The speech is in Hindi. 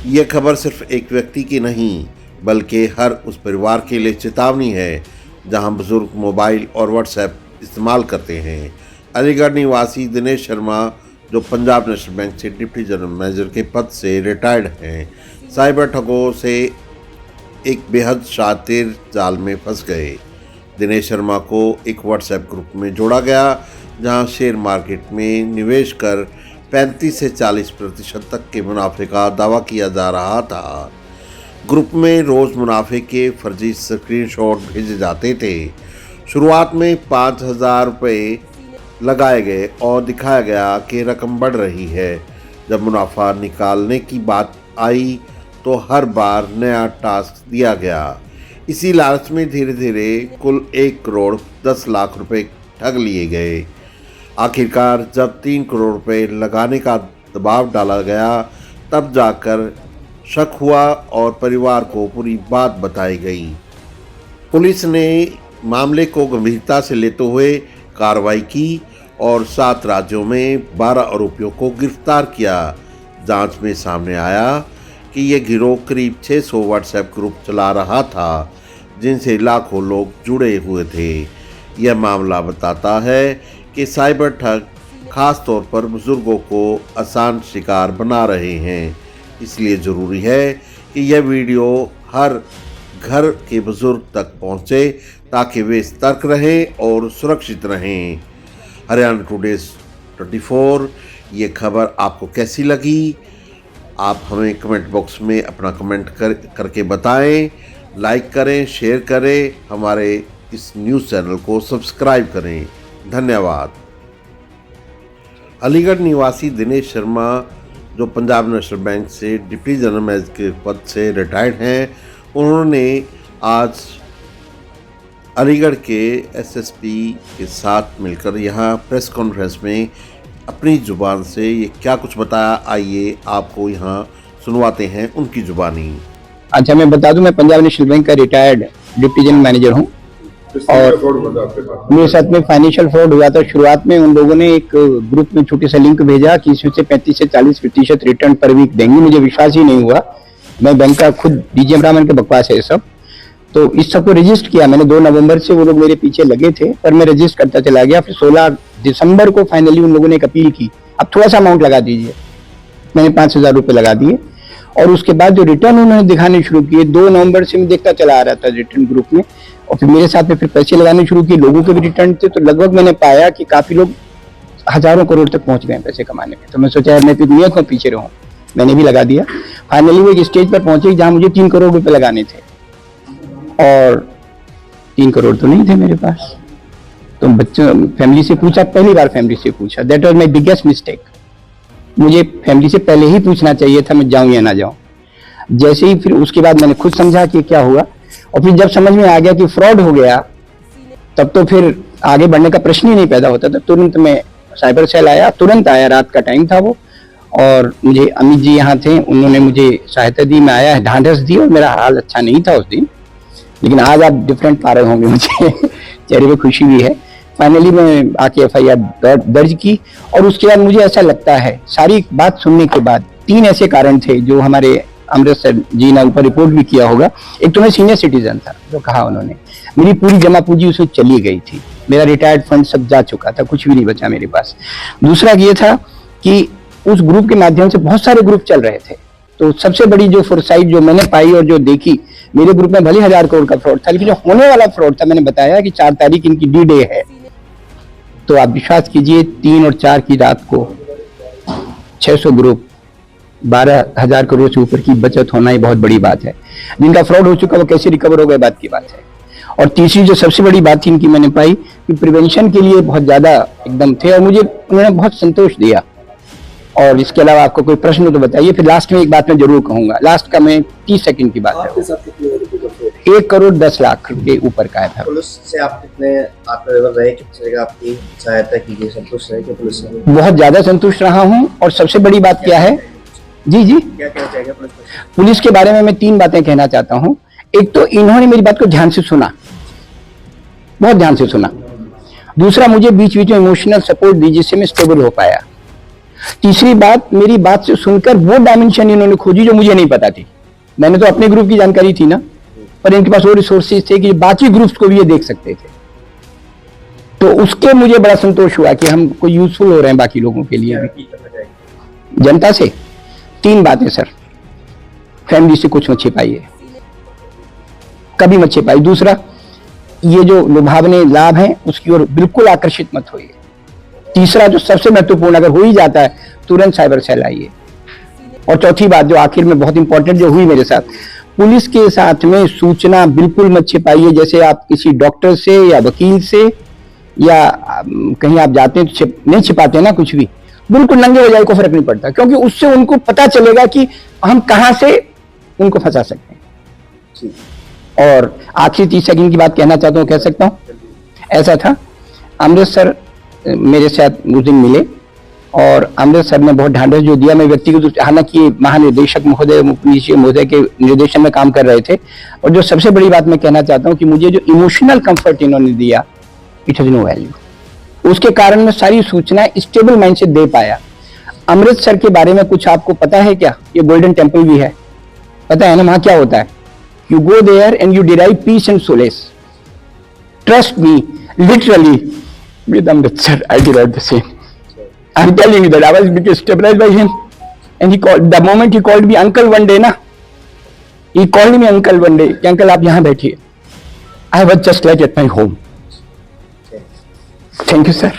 ये खबर सिर्फ एक व्यक्ति की नहीं बल्कि हर उस परिवार के लिए चेतावनी है जहां बुजुर्ग मोबाइल और व्हाट्सएप इस्तेमाल करते हैं। अलीगढ़ निवासी दिनेश शर्मा, जो पंजाब नेशनल बैंक से डिप्टी जनरल मैनेजर के पद से रिटायर्ड हैं, साइबर ठगों से एक बेहद शातिर जाल में फंस गए। दिनेश शर्मा को एक व्हाट्सएप ग्रुप में जोड़ा गया जहां शेयर मार्केट में निवेश कर 35 से 40% तक के मुनाफे का दावा किया जा रहा था। ग्रुप में रोज़ मुनाफे के फर्जी स्क्रीनशॉट भेजे जाते थे। शुरुआत में 5,000 रुपये लगाए गए और दिखाया गया कि रकम बढ़ रही है। जब मुनाफा निकालने की बात आई तो हर बार नया टास्क दिया गया। इसी लालच में धीरे धीरे कुल 1 करोड़ 10 लाख रुपए ठग लिए गए। आखिरकार जब 3 करोड़ रुपए लगाने का दबाव डाला गया तब जाकर शक हुआ और परिवार को पूरी बात बताई गई। पुलिस ने मामले को गंभीरता से लेते हुए कार्रवाई की और 7 राज्यों में 12 आरोपियों को गिरफ्तार किया। जांच में सामने आया कि यह गिरोह करीब 600 व्हाट्सएप ग्रुप चला रहा था जिनसे लाखों लोग जुड़े हुए थे। यह मामला बताता है कि साइबर ठग खास तौर पर बुजुर्गों को आसान शिकार बना रहे हैं। इसलिए ज़रूरी है कि यह वीडियो हर घर के बुजुर्ग तक पहुंचे ताकि वे सतर्क रहें और सुरक्षित रहें। हरियाणा टुडे 24 ये खबर आपको कैसी लगी? आप हमें कमेंट बॉक्स में अपना कमेंट करके बताएं। लाइक करें, शेयर करें, हमारे इस न्यूज़ चैनल को सब्सक्राइब करें। धन्यवाद। अलीगढ़ निवासी दिनेश शर्मा, जो पंजाब नेशनल बैंक से डिप्टी जनरल मैनेजर के पद से रिटायर्ड हैं, उन्होंने आज अलीगढ़ के एसएसपी के साथ मिलकर यहाँ प्रेस कॉन्फ्रेंस में अपनी ज़ुबान से ये क्या कुछ बताया। आइए आपको यहाँ सुनवाते हैं उनकी ज़ुबानी। अच्छा, मैं बता दूं, मैं पंजाब नेशनल बैंक का रिटायर्ड डिप्टी जनरल मैनेजर हूँ और मेरे साथ में फाइनेंशियल फ्रॉड हुआ था। शुरुआत में उन लोगों ने एक ग्रुप में छोटे सा लिंक भेजा कि इसमें से 35 से 40% रिटर्न पर वीक देंगे। मुझे विश्वास ही नहीं हुआ। मैं बैंक का खुद डीजे ब्राह्मण के बकवास है ये सब। तो इस सब को रजिस्टर किया मैंने। 2 नवंबर से वो लोग मेरे पीछे लगे थे पर मैं रजिस्टर करता चला गया। फिर 16 दिसंबर को फाइनली उन लोगों ने एक अपील की, अब थोड़ा सा अमाउंट लगा दीजिए। मैंने 5,000 रुपये लगा दिए और उसके बाद जो रिटर्न उन्होंने दिखाने शुरू किए, 2 नवंबर से मैं देखता चला आ रहा था रिटर्न ग्रुप में। और फिर मेरे साथ में फिर पैसे लगाने शुरू किए। लोगों के भी रिटर्न थे तो लगभग मैंने पाया कि काफी लोग हजारों करोड़ तक पहुंच गए पैसे कमाने में। तो मैं सोचा मैं तो दुनिया को पीछे रहूं, मैंने भी लगा दिया। फाइनली वो एक स्टेज पर पहुंचे जहां मुझे 3 करोड़ रुपए लगाने थे और 3 करोड़ तो नहीं थे मेरे पास। तो बच्चों फैमिली से पूछा, पहली बार फैमिली से पूछा। That was my biggest mistake. मुझे फैमिली से पहले ही पूछना चाहिए था मैं जाऊं या ना जाऊं। जैसे ही फिर उसके बाद मैंने खुद समझा कि क्या हुआ और फिर जब समझ में आ गया कि फ्रॉड हो गया तब तो फिर आगे बढ़ने का प्रश्न ही नहीं पैदा होता था। तुरंत मैं साइबर सेल आया, तुरंत आया, रात का टाइम था वो। और मुझे अमित जी यहाँ थे, उन्होंने मुझे सहायता दी। मैं आया, ढांढस दी और मेरा हाल अच्छा नहीं था उस दिन, लेकिन आज आप डिफरेंट पा रहे होंगे मुझे चेहरे पे खुशी भी है। फाइनली मैं आके FIR दर्ज की और उसके बाद मुझे ऐसा लगता है, सारी बात सुनने के बाद 3 ऐसे कारण थे जो हमारे अमृतसर जी ने ऊपर रिपोर्ट भी किया होगा। एक तो मैं सीनियर सिटीजन था, जो कहा उन्होंने, मेरी पूरी जमा पूंजी उसमें चली गई थी, मेरा रिटायर्ड फंड सब जा चुका था, कुछ भी नहीं बचा मेरे पास। दूसरा ये था कि उस ग्रुप के माध्यम से बहुत सारे ग्रुप चल रहे थे। तो सबसे बड़ी जो फोरसाइट जो मैंने पाई और जो देखी, मेरे ग्रुप में भले 1000 करोड़ का फ्रॉड था, लेकिन जो होने वाला फ्रॉड था, मैंने बताया कि 4 तारीख इनकी डी डे है। तो आप विश्वास कीजिए 3 और 4 की रात को 600 ग्रुप, 12,000 करोड़ से ऊपर की बचत होना ही बहुत बड़ी बात है। जिनका फ्रॉड हो चुका वो कैसे रिकवर हो गए, बात की बात है। और तीसरी जो सबसे बड़ी बात थी इनकी मैंने पाई कि प्रिवेंशन के लिए बहुत ज्यादा एकदम थे और मुझे उन्होंने बहुत संतोष दिया। और इसके अलावा आपको कोई प्रश्न तो बताइए। फिर लास्ट में एक बात मैं जरूर कहूंगा, लास्ट का मैं 30 सेकंड की बात है। 1 करोड़ 10 लाख के ऊपर का था। पुलिस से आप कितने आत्मनिर्भर रहे, किस तरह आपकी सहायता की गई, संतुष्ट रहे कि पुलिस से? बहुत ज्यादा संतुष्ट रहा हूँ। और सबसे बड़ी बात क्या है, जी क्या कहना चाहेंगे पुलिस के बारे में मैं 3 बातें कहना चाहता हूँ। एक तो इन्होंने मेरी बात को ध्यान से सुना, बहुत ध्यान से सुना। दूसरा, मुझे बीच बीच में इमोशनल सपोर्ट दी जिससे मैं स्टेबल हो पाया। तीसरी बात, मेरी बात से सुनकर वो डायमेंशन इन्होंने खोजी जो मुझे नहीं पता थी। मैंने तो अपने ग्रुप की जानकारी थी ना, पर इनके पास वो रिसोर्सेज थे कि बाकी ग्रुप्स को भी ये देख सकते थे। तो उसके मुझे बड़ा संतोष हुआ कि हम कोई यूजफुल हो रहे हैं बाकी लोगों के लिए भी। जनता से 3 बातें सर, फैमिली से कुछ मत छिपाइए, कभी मत छिपाइए। दूसरा, ये जो लुभावने लाभ हैं उसकी ओर बिल्कुल आकर्षित मत होइए। तीसरा, जो सबसे महत्वपूर्ण, अगर हो ही जाता है तुरंत साइबर सेल आइए। और चौथी बात जो आखिर में बहुत इंपॉर्टेंट जो हुई मेरे साथ, पुलिस के साथ में सूचना बिल्कुल मत छिपाइए। जैसे आप किसी डॉक्टर से या वकील से या कहीं आप जाते हैं तो नहीं छिपाते ना कुछ भी, बिल्कुल नंगे हो जाए, को फर्क नहीं पड़ता, क्योंकि उससे उनको पता चलेगा कि हम कहां से उनको फंसा सकते हैं। और आखिरी 30 सेकंड की बात कहना चाहता हूं, कह सकता हूं। ऐसा था, अमृतसर मेरे साथ उस दिन मिले और अमृतसर ने बहुत ढांढस जो दिया। मैं व्यक्तिगत रूप से, हालांकि महानिदेशक महोदय महोदय के निर्देशन में काम कर रहे थे, और जो सबसे बड़ी बात मैं कहना चाहता हूं कि मुझे जो इमोशनल कंफर्ट इन्होंने दिया, इट हैज नो वैल्यू। उसके कारण मैं सारी सूचनाएं स्टेबल माइंड से दे पाया। अमृतसर के बारे में कुछ आपको पता है क्या? ये गोल्डन टेम्पल भी है, पता है ना वहां क्या होता है? You go there and you derive peace and solace. Trust me, literally with Amritsar, I derived the same. I'm telling you that I was became stabilized by him, and he called. The moment he called me uncle one day, na, he called me uncle one day. कि uncle आप यहाँ बैठिए. I was just like at my home. Thank you, sir.